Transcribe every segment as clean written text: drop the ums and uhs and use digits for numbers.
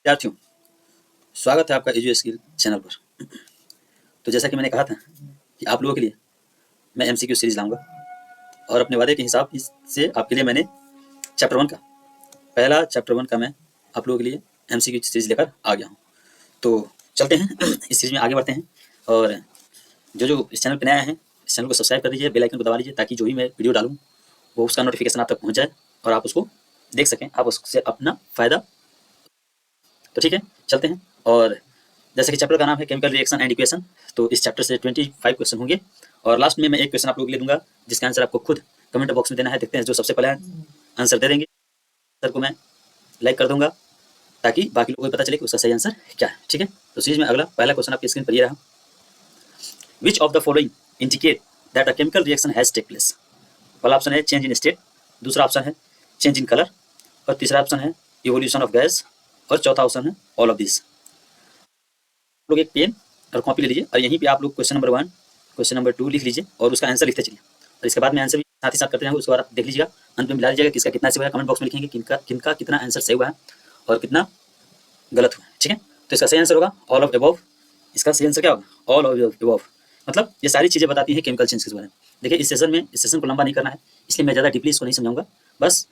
विद्यार्थियों, स्वागत है आपका एजुए स्किल चैनल पर। तो जैसा कि मैंने कहा था कि आप लोगों के लिए मैं एमसीक्यू सीरीज लाऊंगा और अपने वादे के हिसाब से आपके लिए मैंने पहला चैप्टर 1 का मैं आप लोगों के लिए एमसीक्यू सीरीज लेकर आ गया हूँ। तो चलते हैं इस सीरीज में आगे बढ़ते हैं। और जो इस चैनल पर नया है, इस चैनल को सब्सक्राइब कर दीजिए, बेल आइकन को दबा लीजिए ताकि जो भी मैं वीडियो डालूँ वो उसका नोटिफिकेशन आप तक पहुँच जाए और आप उसको देख सकें, आप उससे अपना फ़ायदा। तो ठीक है, चलते हैं। और जैसे कि चैप्टर का नाम है केमिकल रिएक्शन एंड इक्वेशन, तो इस चैप्टर से 25 क्वेश्चन होंगे और लास्ट में मैं एक क्वेश्चन आप लोगों के लिए दूंगा जिसका आंसर आपको खुद कमेंट बॉक्स में देना है। देखते हैं जो सबसे पहले आंसर दे देंगे, आंसर को मैं लाइक कर दूंगा ताकि बाकी लोगों को पता चले कि उसका सही आंसर क्या है। ठीक है, तो सीरीज में अगला पहला क्वेश्चन आपकी स्क्रीन पर ये रहा। Which of the following indicate that a chemical reaction has take place. पहला ऑप्शन है चेंज इन स्टेट, दूसरा ऑप्शन है चेंज इन कलर और तीसरा ऑप्शन है इवोल्यूशन ऑफ गैस और चौथा ऑप्शन है ऑल ऑफ दिस। लोग एक पेन और कॉपी ले लीजिए और यहीं पे आप लोग क्वेश्चन नंबर 1, क्वेश्चन नंबर 2 लिख लीजिए और उसका आंसर लिखते चलिए। और इसके बाद में आंसर भी साथ ही साथ करते जाएंगे, उसके बाद आप देख लीजिएगा, अंत में मिला लीजिएगा किसका कितना सही हुआ है। कमेंट बॉक्स में लिखेंगे किनका कितना आंसर सही हुआ है और कितना गलत हुआ है। ठीक है, तो इसका सही आंसर होगा ऑल ऑफ अबव। इसका सही आंसर क्या होगा? All of above. मतलब ये सारी चीज़ें बताती हैं केमिकल चेंज के बारे में। देखिए इस सेशन को लंबा नहीं करना है, इसलिए मैं ज़्यादा डीपली इसको नहीं समझाऊंगा, बस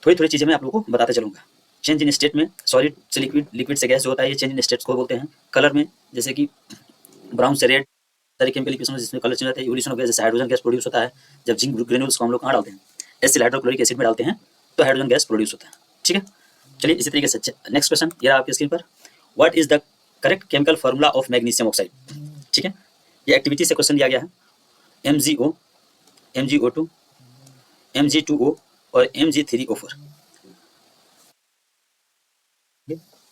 थोड़ी थोड़ी चीज़ें मैं आप लोगों को बताते चलूँगा। चेंज इन स्टेट में सॉलिड से लिक्विड, लिक्विड से गैस जो होता है, ये चेंज इन स्टेट्स को बोलते हैं। कलर में जैसे कि ब्राउन से रेड, सारी केमिकल इक्वेशन जिसमें कलर चेंज होता है। इवोल्यूशन ऑफ गैस, जैसे हाइड्रोजन गैस प्रोड्यूस होता है जब जिंक ग्रेन्यूल्स को हम लोग कहाँ डालते हैं, एसिड हाइड्रोक्लोरिक एसिड में डालते हैं तो हाइड्रोजन गैस प्रोड्यूस होता है। ठीक है, चलिए इसी तरीके से नेक्स्ट क्वेश्चन ये रहा आपकी स्क्रीन पर। What is the correct chemical formula of magnesium oxide. ठीक है, ये एक्टिविटी से क्वेश्चन दिया गया है। MgO, MgO2, Mg2O और Mg3O4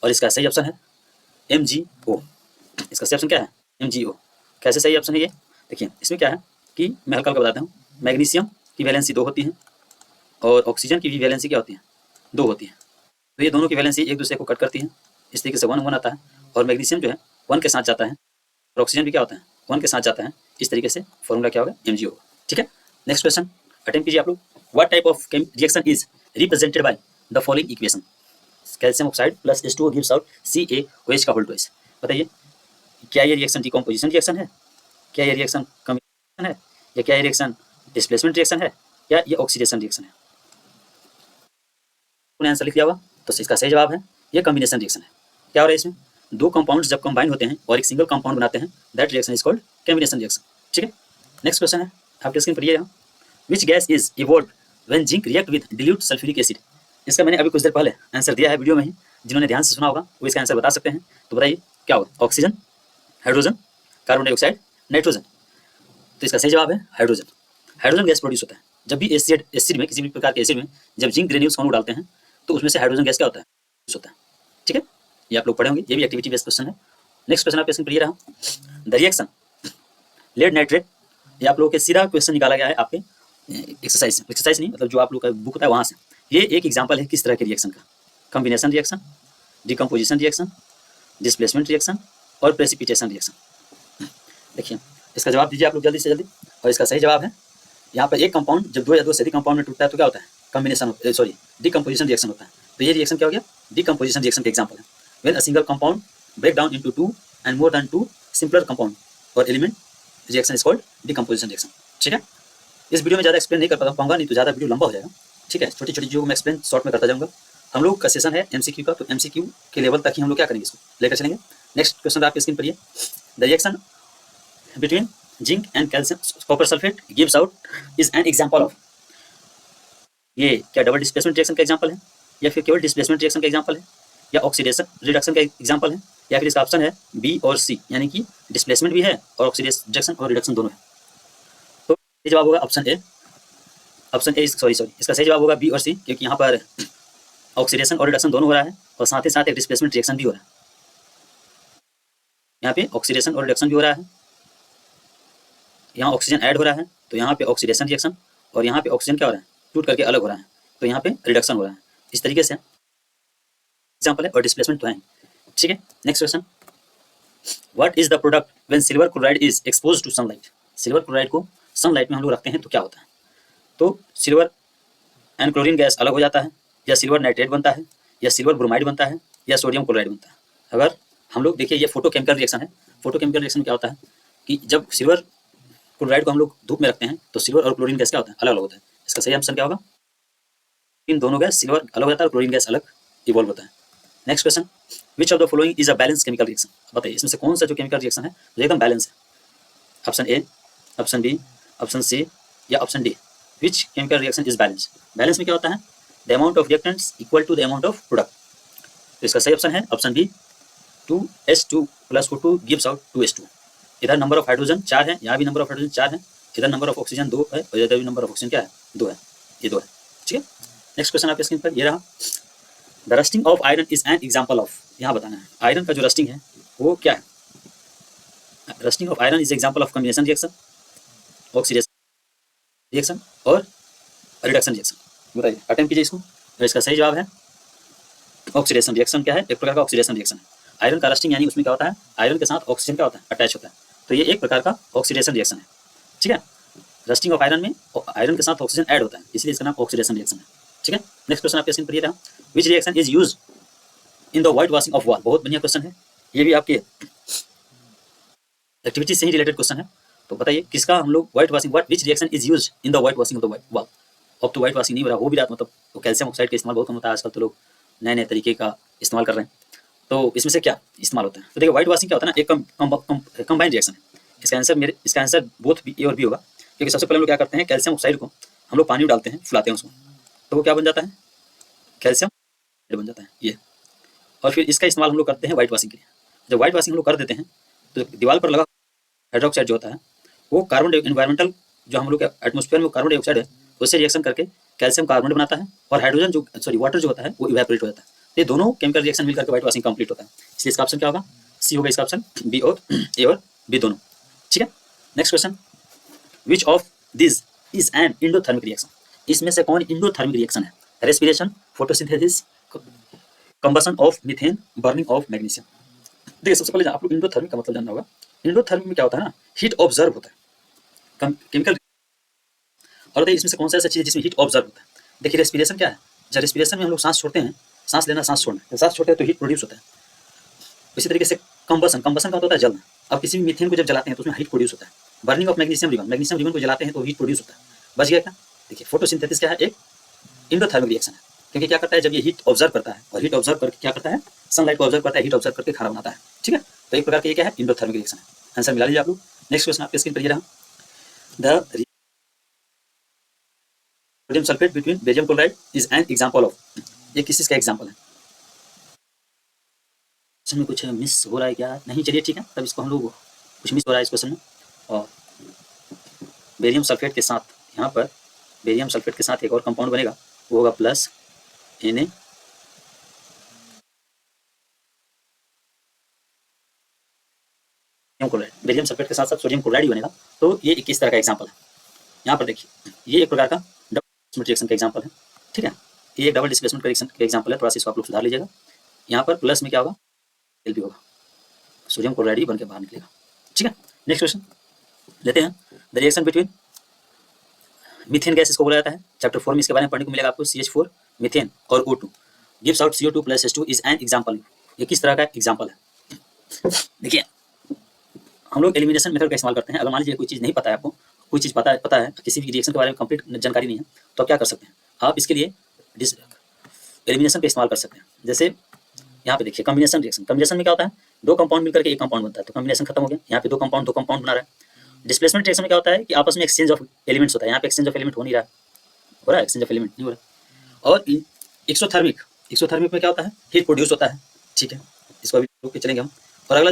और इसका सही ऑप्शन है MgO। इसका सही ऑप्शन क्या है? MgO। कैसे सही ऑप्शन है ये? देखिए इसमें क्या है कि मैं हल्का बताता हूँ। मैग्नीशियम की वैलेंसी 2 होती है और ऑक्सीजन की भी वैलेंसी क्या होती है? 2 होती है। तो ये दोनों की वैलेंसी एक दूसरे को कट करती है, इस तरीके से 1 1 आता है और मैग्नीशियम जो है 1 के साथ जाता है और ऑक्सीजन भी क्या होता है? 1 के साथ जाता है। इस तरीके से फॉर्मूला क्या होगा? MgO। ठीक है, नेक्स्ट क्वेश्चन अटेम्प्ट कीजिए आप लोग। What type of reaction is represented by the following equation. Calcium oxide plus H2O gives out CaOH का होल ट्वाइस। बताइए क्या ये रिएक्शन डिकम्पोजिशन रिएक्शन है, क्या ये रिएक्शन कम्बिनेशन है, या क्या ये रिएक्शन डिस्प्लेसमेंट रिएक्शन है, या ये ऑक्सीडेशन रिएक्शन है? उन्हें आंसर लिख दिया हुआ, तो इसका सही जवाब है ये कम्बिनेशन रिएक्शन है। क्या हो रहा है इसमें? दो कंपाउंड्स जब कंबाइन होते हैं और एक सिंगल कंपाउंड बनाते हैं, that reaction is called combination reaction. ठीक है, नेक्स्ट क्वेश्चन है आपके स्क्रीन पर ये है। Which gas is evolved when zinc react with dilute sulphuric acid. इसका मैंने अभी कुछ देर पहले आंसर दिया है वीडियो में ही, जिन्होंने ध्यान से सुना होगा वो इसका आंसर बता सकते हैं। तो बताइए क्या होगा? Oxygen, hydrogen, carbon dioxide, nitrogen. तो इसका सही जवाब है हाइड्रोजन। हाइड्रोजन गैस प्रोड्यूस होता है जब भी एसिड में, किसी भी प्रकार के एसिड में जब जिंक ग्रेन्यूल्स हम डालते हैं तो उसमें से हाइड्रोजन गैस क्या होता है? होता है। ठीक है, ये आप लोग पढ़े होंगे, ये भी एक्टिविटी बेस्ड क्वेश्चन है। नेक्स्ट क्वेश्चन आपके स्क्रीन पर ये रहा। द रिएक्शन लेड नाइट्रेट, ये आप लोगों के सीधा क्वेश्चन निकाला गया है आपके एक्सरसाइज नहीं, मतलब जो आप लोग का बुक होता है वहाँ से। ये एक एग्जाम्पल है किस तरह के रिएक्शन का। Combination reaction, decomposition reaction, displacement reaction और प्रेसिपिटेशन रिएक्शन। देखिए इसका जवाब दीजिए आप लोग जल्दी से जल्दी। और इसका सही जवाब है यहाँ पर एक कंपाउंड जब 2 या 2 से अधिक कंपाउंड में टूटता है तो क्या होता है? कम्बिनेशन, सॉरी डिकम्पोजिशन रिएक्शन होता है। तो ये रिएक्शन क्या हो गया? डिकम्पोजिशन रिएक्शन का एग्जाम्पल है। When a single compound break down into 2 and more than 2 simpler compound और element, reaction is called decomposition reaction. ठीक है, इस वीडियो में ज़्यादा एक्सप्लेन नहीं कर पाऊंगा, नहीं तो ज़्यादा वीडियो लंबा हो जाएगा। ठीक है, छोटी छोटी चीज़ों को मैं एक्सप्लेन शॉर्ट में करता जाऊँगा। हम लोग का सेशन है MCQ का, तो MCQ के लेवल तक ही हम लोग क्या करेंगे, इसको लेकर चलेंगे। नेक्स्ट क्वेश्चन आपकी स्क्रीन पर ये। The reaction between zinc and calcium copper sulphate gives out is an example of. ये क्या डबल डिस्प्लेसमेंट रिएक्शन का एग्जाम्पल है, या फिर केवल डिस्प्लेसमेंट रिएक्शन का एग्जाम्पल है, या ऑक्सीडेशन रिडक्शन का एग्जाम्पल है, या फिर इसका ऑप्शन है B और C, यानी कि डिस्प्लेसमेंट भी है और ऑक्सीडेशन और रिडक्शन दोनों है। तो ये जवाब होगा ऑप्शन ए। सॉरी इसका सही जवाब होगा B और C, क्योंकि यहाँ पर ऑक्सीडेशन और रिडक्शन दोनों हो रहा है और साथ ही साथ एक डिस्प्लेसमेंट रिएक्शन भी हो रहा है। यहाँ पे ऑक्सीडेशन और रिडक्शन भी हो रहा है, यहाँ ऑक्सीजन ऐड हो रहा है तो यहाँ पे ऑक्सीडेशन रिएक्शन, और यहाँ पे ऑक्सीजन क्या हो रहा है? टूट करके अलग हो रहा है तो यहाँ पे रिडक्शन हो रहा है। इस तरीके से एग्जाम्पल है और डिस्प्लेसमेंट तो है। ठीक है, next question. What is the product when silver chloride is expose to sunlight. Silver chloride को सनलाइट में हम लोग रखते हैं तो क्या होता है? तो सिल्वर एंड क्लोरीन गैस अलग हो जाता है, या सिल्वर नाइट्रेट बनता है, या सिल्वर ब्रोमाइड बनता है, या सोडियम क्लोराइड बनता है। अगर हम लोग देखिए ये फोटोकेमिकल रिएक्शन है। फोटोकेमिकल रिएक्शन में क्या होता है कि जब सिल्वर क्लोराइड को हम लोग धूप में रखते हैं तो सिल्वर और क्लोरीन गैस क्या होता है, अलग अलग होता है। इसका सही आंसर क्या होगा, इन दोनों गैस सिल्वर अलग हो जाता है और क्लोरीन गैस अलग इवॉल्व होता है। Next question, which of the following is a balance chemical reaction. बताइए इसमें से कौन सा जो केमिकल रिएक्शन है जो एकदम बैलेंस है। Option A, option B, option C या option D. Which chemical reaction is balance. Balance में क्या होता है, the amount of reactants equal to the amount of product. तो इसका सही ऑप्शन है option B, 2H2 + O2 gives out 2H2। इधर नंबर ऑफ हाइड्रोजन 4 है, यहाँ भी नंबर ऑफ हाइड्रोजन 4 है, इधर नंबर ऑफ ऑक्सीजन 2 है और इधर भी नंबर ऑफ ऑक्सीजन क्या है, 2 है। ये 2 है, ठीक है। नेक्स्ट क्वेश्चन आपके स्क्रीन पर ये रहा, the rusting of iron is an example of. यहाँ बताना है आयरन का जो रस्टिंग है वो क्या है। Rusting of iron is example of combination reaction, oxidation reaction और रिडक्शन रिएक्शन। बताइए, अटेम्प्ट कीजिए इसको। तो इसका सही जवाब है ऑक्सीडेशन रिएक्शन। क्या है, एक प्रकार का ऑक्सीडेशन रिएक्शन है। आयरन का रस्टिंग यानी उसमें क्या होता है, आयरन के साथ ऑक्सीजन क्या होता है, अटैच होता है। तो ये एक प्रकार का ऑक्सीडेशन रिएक्शन है, ठीक है। रस्टिंग ऑफ आयरन में आयरन के साथ ऑक्सीजन ऐड होता है, इसलिए इसका नाम ऑक्सीडेशन रिएक्शन है, ठीक है। नेक्स्ट क्वेश्चन आपके स्क्रीन पर ये रहा, which reaction is use in the white washing of wall. बहुत बढ़िया क्वेश्चन है, ये भी आपके एक्टिविटी से ही रिलेटेड क्वेश्चन है। तो बताइए किसका हम लोग white washing, what which reaction is use in the white washing of the wall. अब तो व्हाइट वॉशिंग नहीं हो रहा, हो भी रहा, मतलब कैल्शियम ऑक्साइड का इस्तेमाल बहुत कम होता है आजकल, तो लोग नए नए तरीके का इस्तेमाल कर रहे हैं। तो इसमें से क्या इस्तेमाल होता है, तो देखिए व्हाइट वॉशिंग क्या होता है ना, एक कंबाइंड रिएक्शन है। इसका आंसर बोथ बी ए और बी होगा, क्योंकि सबसे पहले हम लोग क्या करते हैं, कैल्शियम ऑक्साइड को हम लोग पानी में डालते हैं, फुलाते हैं उसको, तो वो क्या बन जाता है, कैल्शियम बन जाता है ये। और फिर इसका इस्तेमाल हम लोग करते हैं व्हाइट वॉशिंग के लिए। जब व्हाइट वॉशिंग हम लोग कर देते हैं तो दीवार पर लगा हाइड्रोक्साइड जो होता है वो कार्बन एनवायरमेंटल जो हम लोग के एटमॉस्फेयर में कार्बन डाइऑक्साइड है उससे रिएक्शन करके कैल्शियम कार्बोनेट बनाता है और हाइड्रोजन जो वाटर जो होता है वो इवेपोरेट हो जाता है। ये दोनों केमिकल रिएक्शन मिलकर के व्हाइट वॉशिंग कंप्लीट होता है। इसलिए इसका ऑप्शन क्या होगा, सी होगा इसका ऑप्शन, बी और ए और बी दोनों, ठीक है। Next question, which of this is an endothermic reaction. इसमें से कौन इंडोथर्मिक रिएक्शन है, respiration, photosynthesis, combustion of methane, burning of magnesium. देखिए सबसे पहले आप लोग इंडोथर्मिक का मतलब जानना होगा। इंडोथर्मिक में क्या होता है ना, हीट ऑब्जर्व होता है केमिकल। और बताइए इसमें से कौन सा ऐसा चीज़ है जिसमें हीट ऑब्जर्व होता है। देखिए रेस्पिरेशन क्या है, जब रेस्पिरेशन में हम लोग सांस छोड़ते हैं, सांस लेना सांस छोड़ना, जब सांस छोड़ते हैं तो हीट प्रोड्यूस होता है। इसी तरीके से कंबशन का होता है जलना। अब किसी भी मीथेन को जब जलाते हैं तो उसमें हीट प्रोड्यूस होता है। बर्निंग ऑफ मैग्नीशियम रिबन को जलाते हैं तो हीट प्रोड्यूस होता है। बच गया क्या। देखिए फोटोसिंथेसिस क्या है, एक इंडोथर्मिक रिएक्शन है, क्योंकि क्या करता है जब ये हीट ऑब्जर्व करता है और हीट ऑब्जर्व करके क्या करता है, सनलाइट को ऑब्जर्व करता है, हीट ऑब्जर्व करके खाना बनाता है, ठीक है। तो एक प्रकार का ये क्या है, इंडोथर्मिक रिएक्शन है। आंसर मिला लीजिए आप लोग। नेक्स्ट क्वेश्चन आपके स्क्रीन पर ये रहा, the sodium sulphate between barium chloride is an example of. ये किस चीज का एग्जांपल है, इसमें कुछ मिस हो रहा है क्या, नहीं चलिए ठीक है, तब इसको हम लोग कुछ मिस हो रहा है इस क्वेश्चन में। और बेरियम सल्फेट के साथ यहाँ पर बेरियम सल्फेट के साथ एक और कंपाउंड बनेगा, वो होगा plus Na chloride. Barium sulphate के साथ साथ सोडियम क्लोराइड ही बनेगा। तो ये किस तरह का एग्जांपल है, यहाँ पर देखिए ये एक प्रकार का डबल डिस्प्लेसमेंट रिएक्शन का एग्जांपल है, ठीक है। ये एक डबल डिस्प्लेसमेंट रिएक्शन का एग्जांपल है, थोड़ा सा इसको आप लोग सुधार लीजिएगा। यहाँ पर प्लस में क्या होगा, Lp होगा, सोडियम क्लोराइड ही बन के बाहर निकलेगा, ठीक है। नेक्स्ट क्वेश्चन लेते हैं, the reaction between methane gas इसको बोला जाता है, चैप्टर 4 में इसके बारे में पढ़ने को मिलेगा आपको। CH4 मीथेन और O2 gives out CO2 + H2 is an example. ये किस तरह का एग्जांपल है, देखिए हम लोग एलिमिनेशन मेथड का इस्तेमाल करते हैं। अगर मान लीजिए कोई चीज़ नहीं पता है आपको, कोई चीज़ पता है किसी भी रिएक्शन के बारे में कंप्लीट जानकारी नहीं है, तो आप क्या कर सकते हैं, आप इसके लिए एलिमिनेशन का इस्तेमाल कर सकते हैं। जैसे यहाँ पे देखिए कॉम्बिनेशन रिएक्शन, कॉम्बिनेशन में क्या होता है, दो कंपाउंड मिलकर के एक कंपाउंड बनता है, तो कॉम्बिनेशन खत्म हो गया। यहाँ पे दो कंपाउंड बना रहा है। डिस्प्लेसमेंट रिएक्शन में क्या होता है कि आपस में एक्सचेंज ऑफ एलिमेंट्स होता है, यहाँ पे एक्सचेंज ऑफ एलिमेंट हो नहीं रहा है, हो रहा है एक्सचेंज ऑफ एलिमेंट नहीं हो रहा। और एक्सोथर्मिक में क्या होता है, हीट प्रोड्यूस होता है, ठीक है, इसको अभी रोक के चलेंगे हम। और अगला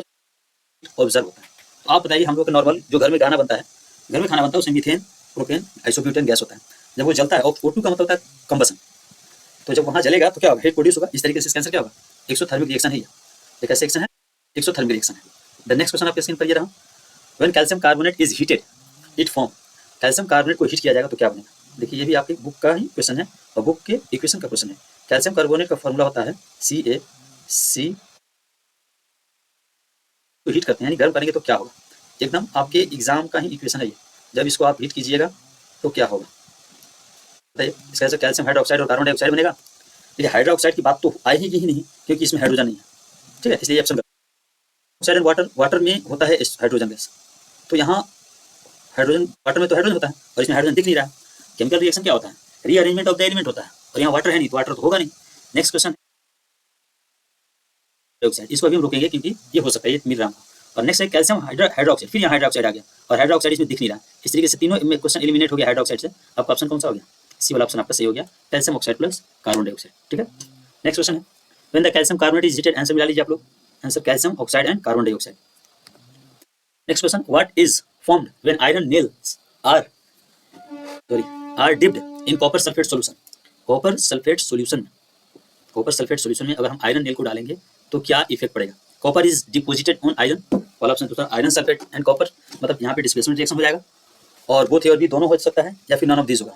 ऑब्जर्व होता है। तो आप बताइए हम लोग का नॉर्मल जो घर में खाना बनता है उसमें मीथेन, प्रोपेन, आइसोब्यूटेन गैस होता है। जब वो जलता है और O2 का मतलब होता है कंबशन, तो जब वहाँ जलेगा तो क्या होगा, हीट प्रोड्यूस होगा। इस तरीके से इसका आंसर क्या होगा, एक्सोथर्मिक रिएक्शन है। ये कैसे रिएक्शन है, एक्सोथर्मिक रिएक्शन है। द नेक्स्ट क्वेश्चन आपके स्क्रीन पर ये रहा, when calcium carbonate is heated it form. Calcium carbonate को हीट किया जाएगा तो क्या बनेगा। देखिए ये भी आपकी बुक का ही क्वेश्चन है और बुक के इक्वेशन का क्वेश्चन है। कैल्शियम कार्बोनेट का फॉर्मूला होता है CaC, तो हीट करते हैं यानी गर्म करेंगे तो क्या होगा, एकदम आपके एग्जाम का ही इक्वेशन है ये। जब इसको आप हीट कीजिएगा तो क्या होगा बताइए। इसका कैल्शियम हाइड्रोक्साइड और कार्बन डाइऑक्साइड बनेगा। देखिए हाइड्रोक्साइड की बात तो आएगी ही नहीं क्योंकि इसमें हाइड्रोजन नहीं है, ठीक है, इसलिए option oxide and water, water में होता है हाइड्रोजन गैस, तो यहाँ हाइड्रोजन, वाटर में तो हाइड्रोजन होता है और इसमें हाइड्रोजन दिख नहीं रहा है। केमिकल रिएक्शन क्या होता है, रीअरेंजमेंट ऑफ द एलिमेंट होता है, और यहाँ वाटर है नहीं तो वाटर तो होगा नहीं। नेक्स्ट क्वेश्चन हाइड्रोक्साइड, इसको अभी हम रोकेंगे क्योंकि ये हो सकता है, ये मिल रहा है। और नेक्स्ट है कैल्शियम हाइड्रोक्साइड, फिर यहाँ हाइड्रोक्साइड आ गया और हाइड्रोक्साइड इसमें दिख नहीं रहा। इस तरीके से तीनों क्वेश्चन एलिमिनेट हो गया हाइड्रोक्साइड से। आपका ऑप्शन कौन सा हो गया, सी वाला ऑप्शन आपका सही हो गया, calcium oxide plus carbon dioxide, ठीक है। नेक्स्ट क्वेश्चन है when the calcium carbonate is heated, answer मिला लीजिए आप लोग, answer calcium oxide and carbon dioxide. Next question what is formed when iron nails are dipped in copper sulphate solution. Copper sulphate solution में अगर हम iron nail को डालेंगे तो क्या इफेक्ट पड़ेगा। Copper is deposited on iron, वाला option दूसरा, आयरन सल्फेट एंड कॉपर, मतलब यहाँ पे डिस्प्लेसमेंट रिएक्शन हो जाएगा और बोथ और भी दोनों हो सकता है या फिर नॉन ऑफ दिस होगा।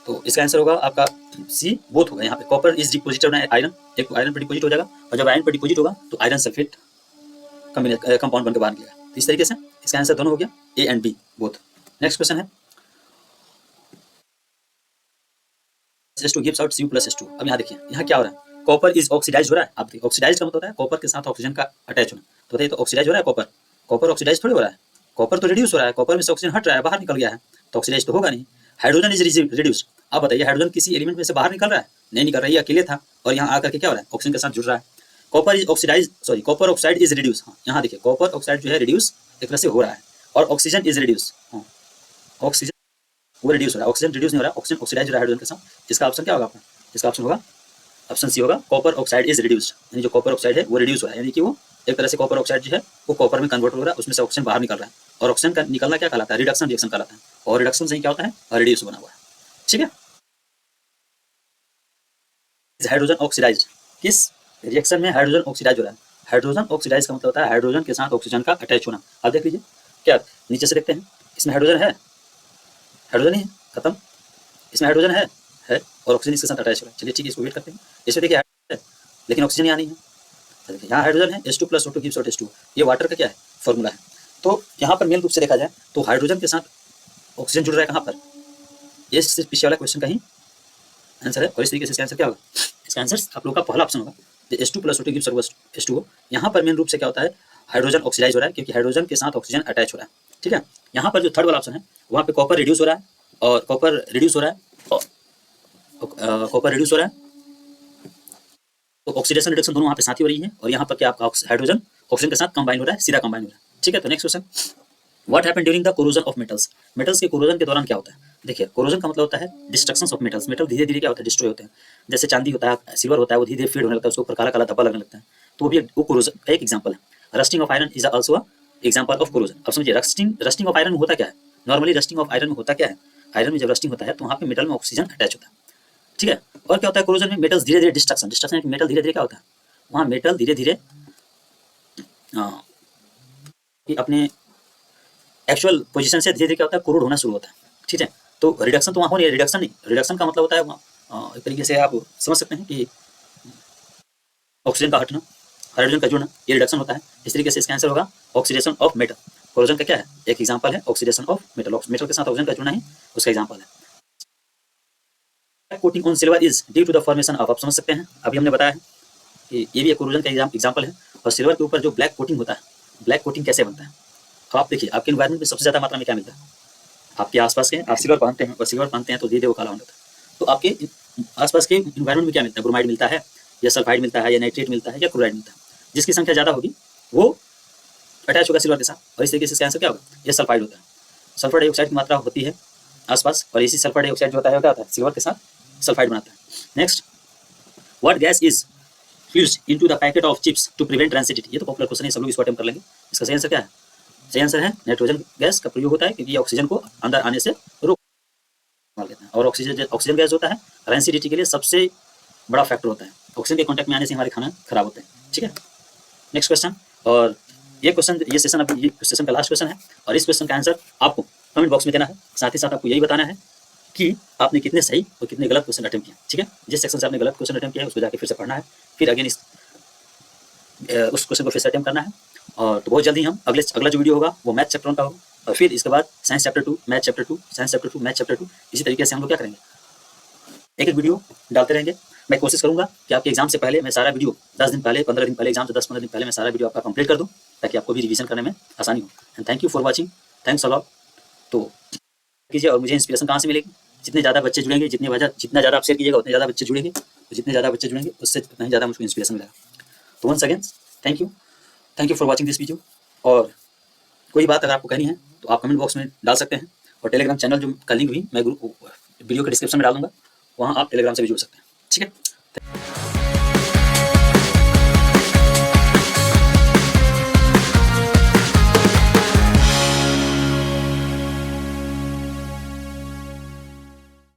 तो इसका आंसर होगा आपका सी, बोथ होगा। यहाँ पे copper is deposited on iron, एक आयरन पर डिपोजिट हो जाएगा और जब आयरन पर डिपोजिट होगा तो आयरन सल्फेट कंपाउंड बनकर बाहर निकलेगा। तो इस तरीके से इसका आंसर दोनों हो गया, A and B both. Next question है H2 gives out Cu plus H2। अब यहाँ देखिए यहाँ क्या हो रहा है, कॉपर इज ऑक्सीडाइज हो रहा है। आप देखिए ऑक्सीडाइज का मतलब होता है कॉपर के साथ ऑक्सीजन का अटैच होना, तो बताइए तो ऑक्सीडाइज हो रहा है कॉपर, कॉपर ऑक्सीडाइज थोड़ी हो रहा है, कॉपर तो रिड्यूस हो रहा है, कॉपर में से ऑक्सीजन हट रहा है, बाहर निकल गया है, तो ऑक्सीडाइज तो होगा नहीं। हाइड्रोजन इज रिड्यूस्ड, आप बताइए हाइड्रोजन किसी एलिमेंट में से बाहर निकल रहा है, नहीं निकल रहा है, ये अकेले था और यहाँ आकर के क्या हो रहा है, ऑक्सीजन के साथ जुड़ रहा है। Copper is oxidise, sorry copper oxide is reduce, हाँ यहाँ देखिए कॉपर ऑक्साइड जो है रिड्यूस एक तरह से हो रहा है और ऑक्सीजन इज रिड्यूस, हाँ ऑक्सीजन वो रिड्यूस हो रहा है, ऑक्सीजन रिड्यूस नहीं हो रहा है, ऑक्सीजन ऑक्सीडाइज हो रहा है हाइड्रोजन के साथ। इसका ऑप्शन क्या होगा आपका, इसका ऑप्शन होगा ऑप्शन सी होगा, कॉपर ऑक्साइड इज रिड्यूस्ड, यानी जो कॉपर ऑक्साइड है वो रिड्यूस हो रहा है, यानी कि वो एक तरह से कॉपर ऑक्साइड जो है वो कॉपर में कन्वर्ट हो रहा है, उसमें से ऑक्सीजन बाहर निकल रहा है और ऑक्सीजन का निकलना क्या कहलाता है, रिडक्शन रिएक्शन कहलाता है, और रिडक्शन से क्या होता है, रिड्यूस बना हुआ है, ठीक है। हाइड्रोजन ऑक्सीडाइज, किस रिएक्शन में हाइड्रोजन ऑक्सीडाइज हो रहा है, हाइड्रोजन ऑक्सीडाइज का मतलब होता है हाइड्रोजन के साथ ऑक्सीजन का अटैच होना। आप देख लीजिए क्या नीचे से देखते हैं, इसमें हाइड्रोजन है, हाइड्रोजन ही है, खत्म, इसमें हाइड्रोजन है और ऑक्सीजन इसके साथ अटैच हो रहा है। चलिए ठीक है, इसको वेट करते हैं। इसमें देखिए है लेकिन ऑक्सीजन यहाँ नहीं है, देखिए यहाँ हाइड्रोजन है, H2 + O2 gives out H2, ये वाटर का क्या है फॉर्मूला है। तो यहाँ पर मेन रूप से देखा जाए तो हाइड्रोजन के साथ ऑक्सीजन जुड़ रहा है कहाँ पर, ये सिर्फ पीछे वाला क्वेश्चन का ही आंसर है। और इस तरीके से इसका आंसर क्या होगा, इसका आंसर आप लोग का पहला ऑप्शन होगा, H2 + O2 gives out H2O। यहाँ पर मेन रूप से क्या होता है, हाइड्रोजन ऑक्सीडाइज हो रहा है क्योंकि हाइड्रोजन के साथ ऑक्सीजन अटैच हो रहा है, ठीक है। यहाँ पर जो थर्ड वाला ऑप्शन है वहाँ पे कॉपर रिड्यूस हो रहा है और कॉपर रिड्यूस हो रहा है कॉपर रिड्यूस हो रहा है, तो ऑक्सीडेशन रिडक्शन दोनों वहाँ पे साथ ही हो रही है और यहाँ पर क्या आपका हाइड्रोजन ऑक्सीजन के साथ कंबाइन हो रहा है, सीधा कंबाइन हो रहा है, ठीक है। तो next question, what happen during the corrosion of metals, metals के कोरोजन के दौरान क्या होता है। देखिए कोरोजन का मतलब होता है डिस्ट्रक्शन ऑफ मेटल्स, मेटल धीरे धीरे क्या होता है, डिस्ट्रॉय होते हैं। जैसे चांदी होता है, सिल्वर होता है, वो धीरे धीरे फेड होने लगता है, उसके ऊपर काला काला धब्बा लगने लगता है, तो वो भी वो कोरोजन का एक एग्जाम्पल है। Rusting of iron is also a example of corrosion. अब समझिए रस्टिंग ऑफ आयरन में होता क्या है, नॉर्मली रस्टिंग ऑफ आयरन में होता क्या है, आयरन में जब रस्टिंग होता है तो वहाँ पे मेटल में ऑक्सीजन अटैच होता है, ठीक है। और क्या होता है कोरोजन में, मेटल्स धीरे धीरे डिस्ट्रक्शन मेटल धीरे धीरे क्या होता है, वहाँ मेटल धीरे धीरे अपने एक्चुअल पोजीशन से धीरे धीरे क्या होता है, कोरोड होना शुरू होता है, ठीक है। तो रिडक्शन तो वहाँ हो नहीं है, रिडक्शन नहीं, रिडक्शन का मतलब होता है एक तरीके से आप समझ सकते हैं कि ऑक्सीजन का हटना, हाइड्रोजन का जुड़ना, ये रिडक्शन होता है। इस तरीके से इसका आंसर होगा ऑक्सीडेशन ऑफ मेटल। कोरोजन का क्या है, एक एग्जाम्पल है ऑक्सीडेशन ऑफ मेटल, मेटल के साथ ऑक्सीजन का जुड़ना ही उसका एग्जाम्पल है। Coating on silver is due to the formation of, आप समझ सकते हैं, अभी हमने बताया है कि ये भी एक कोरोजन का एग्जाम्पल है। और सिल्वर के ऊपर जो ब्लैक कोटिंग होता है, ब्लैक कोटिंग कैसे बनता है, तो आप देखिए आपके एनवायरमेंट में सबसे ज़्यादा मात्रा में क्या मिलता है, आपके आसपास के, आप सिल्वर पहनते हैं और सिल्वर पहनते हैं तो धीरे धीरे वो काला होने लगता है, तो आपके आसपास के एनवायरमेंट में क्या मिलता है, ब्रोमाइड मिलता है या सल्फाइड मिलता है या नाइट्रेट मिलता है या क्लोराइड मिलता है, जिसकी संख्या ज़्यादा होगी वो अटैच होगा सिल्वर के साथ। और इस तरीके से इसका आंसर क्या होगा, ये सल्फाइड होता है। सल्फर डाइऑक्साइड की मात्रा होती है आसपास और इसी सल्फर डाइऑक्साइड जो होता है क्या होता है, सिल्वर के साथ सल्फाइड बनाता है। Next, what gas is fused into the packet of chips to prevent transitivity, ये तो पॉपुलर क्वेश्चन है, सब लोग इसको अटेम्प्ट कर लेंगे। इसका सही आंसर क्या है, सही आंसर है नाइट्रोजन गैस का प्रयोग होता है क्योंकि ये ऑक्सीजन को अंदर आने से रोक लेता है। और ऑक्सीजन गैस होता है ट्रांसिटिविटी के लिए सबसे बड़ा फैक्टर होता है, ऑक्सीजन के कॉन्टैक्ट में आने से हमारे खाना खराब होते हैं, ठीक है। नेक्स्ट क्वेश्चन, और ये क्वेश्चन, ये सेशन अभी ये सेशन का लास्ट क्वेश्चन है और इस क्वेश्चन का आंसर आपको कमेंट बॉक्स में देना है। साथ ही साथ आपको यही बताना है कि आपने कितने सही और कितने गलत क्वेश्चन अटेम्प्ट किया, ठीक है। जिस सेक्शन से आपने गलत क्वेश्चन अटेम्प्ट किया है उसको जाके फिर से पढ़ना है, फिर अगेन उस क्वेश्चन को फिर से अटेम्प्ट करना है। और तो बहुत जल्दी हम अगला जो वीडियो होगा वो मैथ चैप्टर 1 का होगा और फिर इसके बाद science chapter 2, math chapter 2, science chapter 2, math chapter 2, इसी तरीके से हम लोग क्या करेंगे, एक एक वीडियो डालते रहेंगे। मैं कोशिश करूँगा कि आपके एग्जाम से पहले मैं सारा वीडियो 10 दिन पहले, 15 दिन पहले, एग्जाम से 10-15 दिन पहले मैं सारा वीडियो आपका कंप्लीट कर दूँ, ताकि आपको भी रिवीजन करने में आसानी हो। And thank you for watching, thanks a lot. तो कीजिए, और मुझे इंस्पिरेशन कहाँ से मिलेगी? जितने ज़्यादा बच्चे जुड़ेंगे, जितना ज़्यादा आप शेयर कीजिएगा, उतने ज़्यादा बच्चे जुड़ेंगे, तो जितने ज़्यादा बच्चे जुड़ेंगे उससे उतना ही ज़्यादा मुझको इंस्पिरेशन मिलेगा। तो once again thank you for watching this video. और कोई बात अगर आपको कहनी है तो आप कमेंट बॉक्स में डाल सकते हैं, और टेलीग्राम चैनल जो का लिंक भी मैं वीडियो के डिस्क्रिप्शन में डाल दूँगा, वहाँ आप टेलीग्राम से भी जुड़ सकते हैं। ठीक है।